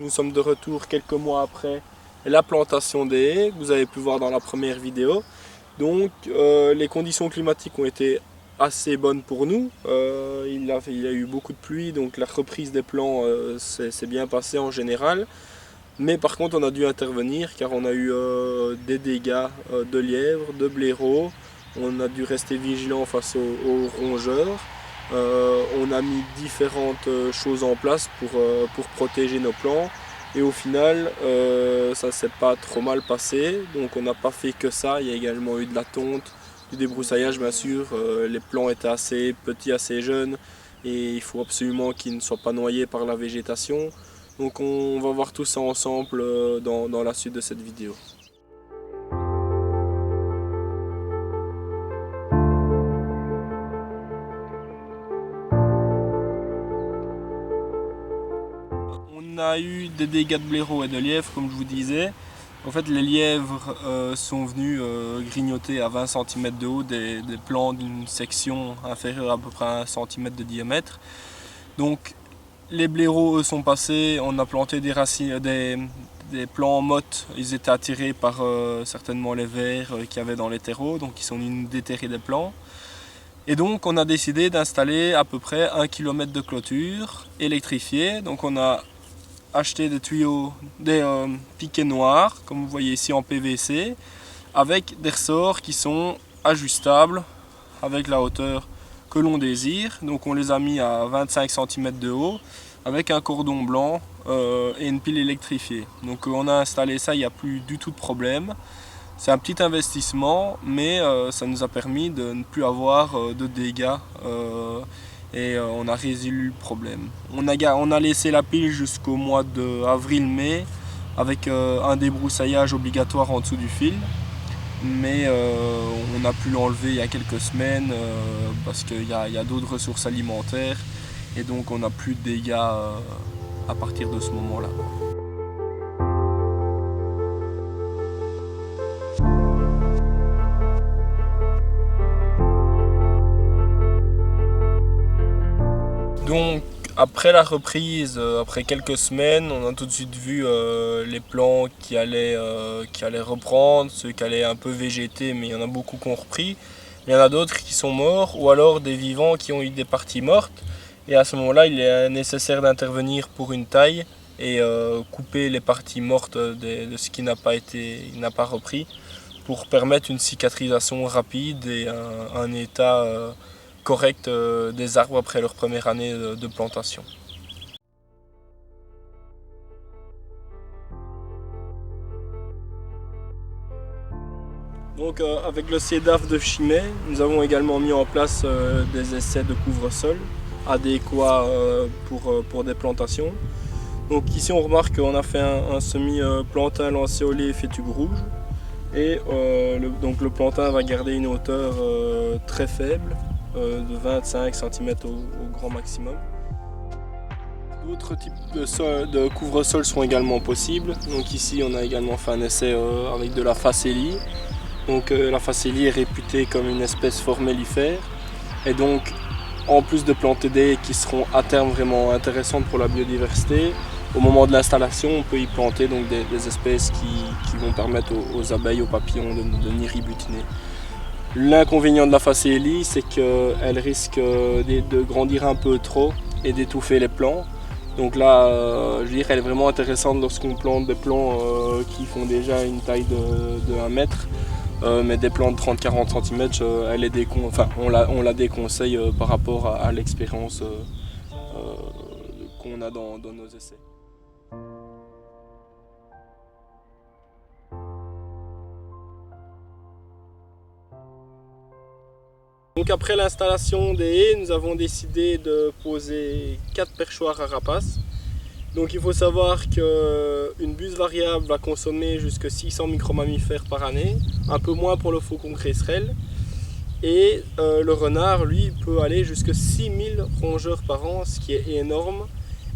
nous sommes de retour quelques mois après la plantation des haies, que vous avez pu voir dans la première vidéo. Donc les conditions climatiques ont été assez bonnes pour nous. Il y a eu beaucoup de pluie, donc la reprise des plants s'est bien passée en général. Mais par contre on a dû intervenir car on a eu des dégâts de lièvres, de blaireaux. On a dû rester vigilant face aux rongeurs. On a mis différentes choses en place pour protéger nos plants. Et au final, ça s'est pas trop mal passé. Donc on n'a pas fait que ça. Il y a également eu de la tonte, du débroussaillage bien sûr. Les plants étaient assez petits, assez jeunes. Et il faut absolument qu'ils ne soient pas noyés par la végétation. Donc on va voir tout ça ensemble dans la suite de cette vidéo. On a eu des dégâts de blaireaux et de lièvres, comme je vous disais. En fait, les lièvres sont venus grignoter à 20 cm de haut des plants d'une section inférieure à peu près à 1 cm de diamètre. Donc, les blaireaux eux, sont passés, on a planté des racines, des plants en motte. Ils étaient attirés par certainement les vers qu'il y avait dans les terreaux, donc ils sont venus déterrer des plants. Et donc on a décidé d'installer à peu près 1 km de clôture électrifiée. Donc on a acheté des tuyaux, des piquets noirs, comme vous voyez ici en PVC, avec des ressorts qui sont ajustables avec la hauteur que l'on désire. Donc on les a mis à 25 cm de haut avec un cordon blanc et une pile électrifiée. Donc on a installé ça, il n'y a plus du tout de problème. C'est un petit investissement, mais ça nous a permis de ne plus avoir de dégâts et on a résolu le problème. On a laissé la pile jusqu'au mois d'avril-mai avec un débroussaillage obligatoire en dessous du fil. Mais on a pu l'enlever il y a quelques semaines parce qu'il y a d'autres ressources alimentaires et donc on n'a plus de dégâts à partir de ce moment-là. Donc après la reprise, après quelques semaines, on a tout de suite vu les plants qui allaient reprendre, ceux qui allaient un peu végéter, mais il y en a beaucoup qui ont repris. Il y en a d'autres qui sont morts ou alors des vivants qui ont eu des parties mortes. Et à ce moment-là, il est nécessaire d'intervenir pour une taille et couper les parties mortes de ce qui n'a pas repris pour permettre une cicatrisation rapide et un état correct des arbres après leur première année de plantation. Donc avec le CEDAF de Chimay, nous avons également mis en place des essais de couvre-sol adéquats pour des plantations. Donc ici on remarque qu'on a fait un semi-plantain lancéolé fétuque rouge et donc le plantain va garder une hauteur très faible de 25 cm au grand maximum. D'autres types de couvre-sol sont également possibles. Donc ici on a également fait un essai avec de la facélie. Donc la facélie est réputée comme une espèce fort mellifère. Et donc en plus de planter des haies qui seront à terme vraiment intéressantes pour la biodiversité, au moment de l'installation on peut y planter donc des espèces qui vont permettre aux abeilles, aux papillons de venir y butiner. L'inconvénient de la facélie, c'est qu'elle risque de grandir un peu trop et d'étouffer les plants. Donc là, je dirais, elle est vraiment intéressante lorsqu'on plante des plants qui font déjà une taille de 1 mètre. Mais des plants de 30-40 cm, on la déconseille par rapport à l'expérience qu'on a dans nos essais. Donc après l'installation des haies, nous avons décidé de poser 4 perchoirs à rapaces. Donc il faut savoir qu'une buse variable va consommer jusqu'à 600 micromammifères par année, un peu moins pour le faucon cresserelle. Et le renard, lui, peut aller jusqu'à 6000 rongeurs par an, ce qui est énorme.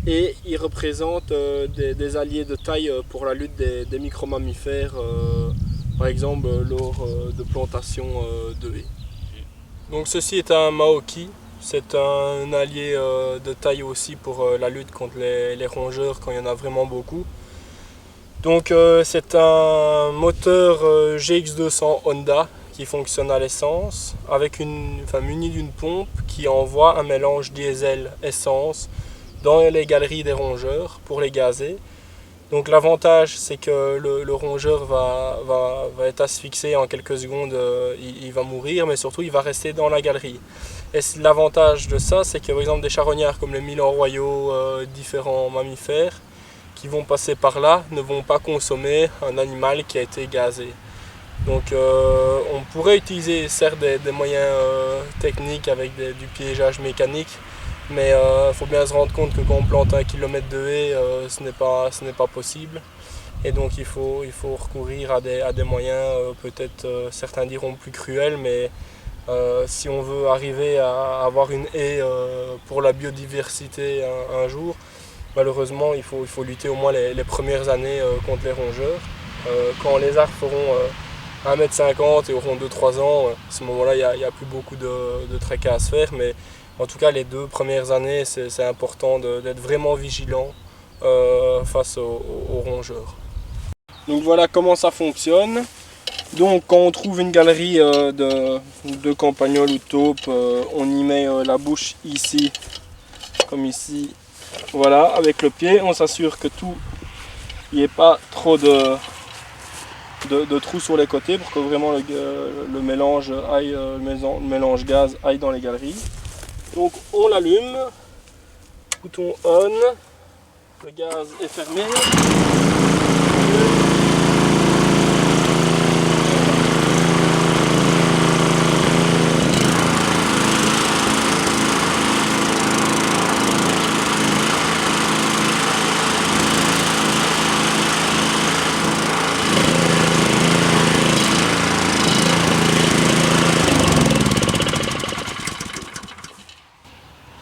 Et il représente des alliés de taille pour la lutte des micromammifères, par exemple lors de plantation de haies. Donc ceci est un maoki. C'est un allié de taille aussi pour la lutte contre les rongeurs quand il y en a vraiment beaucoup. Donc c'est un moteur GX200 Honda qui fonctionne à l'essence, avec muni d'une pompe qui envoie un mélange diesel-essence dans les galeries des rongeurs pour les gazer. Donc l'avantage c'est que le rongeur va être asphyxié en quelques secondes, il va mourir, mais surtout il va rester dans la galerie. Et l'avantage de ça c'est que par exemple des charognards comme les milans royaux, différents mammifères qui vont passer par là ne vont pas consommer un animal qui a été gazé. Donc on pourrait utiliser certes des moyens techniques avec du piégeage mécanique, mais il faut bien se rendre compte que quand on plante 1 kilomètre de haie, ce n'est pas possible. Et donc il faut recourir à des moyens, peut-être certains diront plus cruels, mais si on veut arriver à avoir une haie pour la biodiversité un jour, malheureusement il faut lutter au moins les premières années contre les rongeurs. Quand les arbres feront 1,50 m et auront 2-3 ans, à ce moment-là il n'y a plus beaucoup de tracas à se faire, mais en tout cas les 2 premières années c'est important d'être vraiment vigilant face aux rongeurs. Donc voilà comment ça fonctionne. Donc quand on trouve une galerie de campagnols ou de taupes, on y met la bouche ici, comme ici, voilà, avec le pied. On s'assure que il n'y ait pas trop de trous sur les côtés pour que vraiment le mélange aille, le mélange gaz aille dans les galeries. Donc on l'allume, bouton on, le gaz est fermé.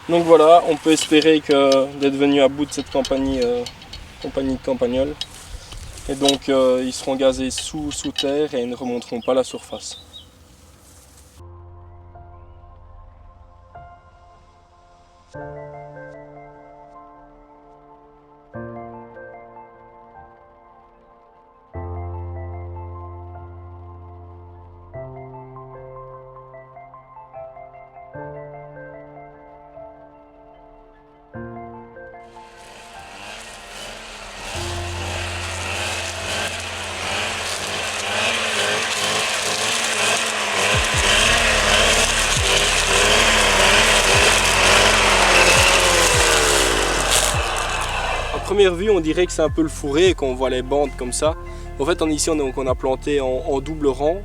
Donc voilà, on peut espérer d'être venu à bout de cette compagnie de campagnols. Et donc ils seront gazés sous terre et ils ne remonteront pas à la surface. À première vue, on dirait que c'est un peu le fourré quand on voit les bandes comme ça. En fait, ici, on a planté en double rang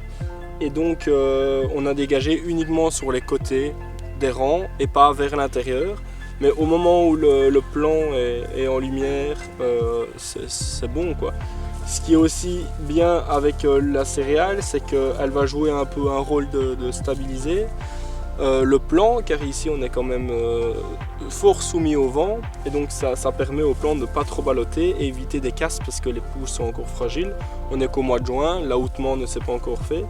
et donc on a dégagé uniquement sur les côtés des rangs et pas vers l'intérieur. Mais au moment où le plan est en lumière, c'est bon, quoi. Ce qui est aussi bien avec la céréale, c'est qu'elle va jouer un peu un rôle de stabiliser le plan, car ici on est quand même fort soumis au vent, et donc ça permet au plan de ne pas trop balloter et éviter des casses parce que les pouces sont encore fragiles. On est qu'au mois de juin, l'ahoutement ne s'est pas encore fait,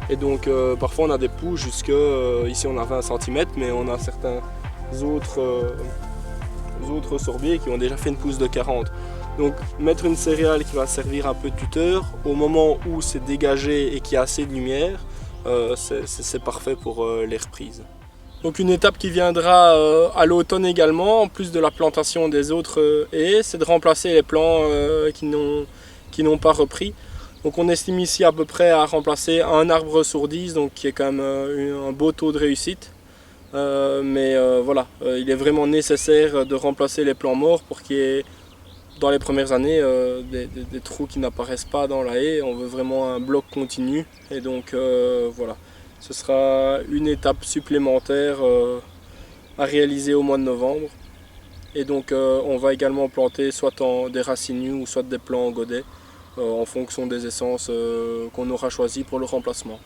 et donc parfois on a des pouces jusque, ici on a 20 cm, mais on a certains autres sorbiers qui ont déjà fait une pousse de 40. Donc mettre une céréale qui va servir un peu de tuteur, au moment où c'est dégagé et qu'il y a assez de lumière, c'est parfait pour les reprises. Donc une étape qui viendra à l'automne également, en plus de la plantation des autres haies, c'est de remplacer les plants qui n'ont pas repris. Donc on estime ici à peu près à remplacer un arbre sur 10, donc qui est quand même un beau taux de réussite. Mais voilà, il est vraiment nécessaire de remplacer les plants morts pour qu'il y ait dans les premières années des trous qui n'apparaissent pas dans la haie. On veut vraiment un bloc continu, et donc voilà, ce sera une étape supplémentaire à réaliser au mois de novembre. Et donc on va également planter soit des racines nues ou soit des plants en godet en fonction des essences qu'on aura choisies pour le remplacement.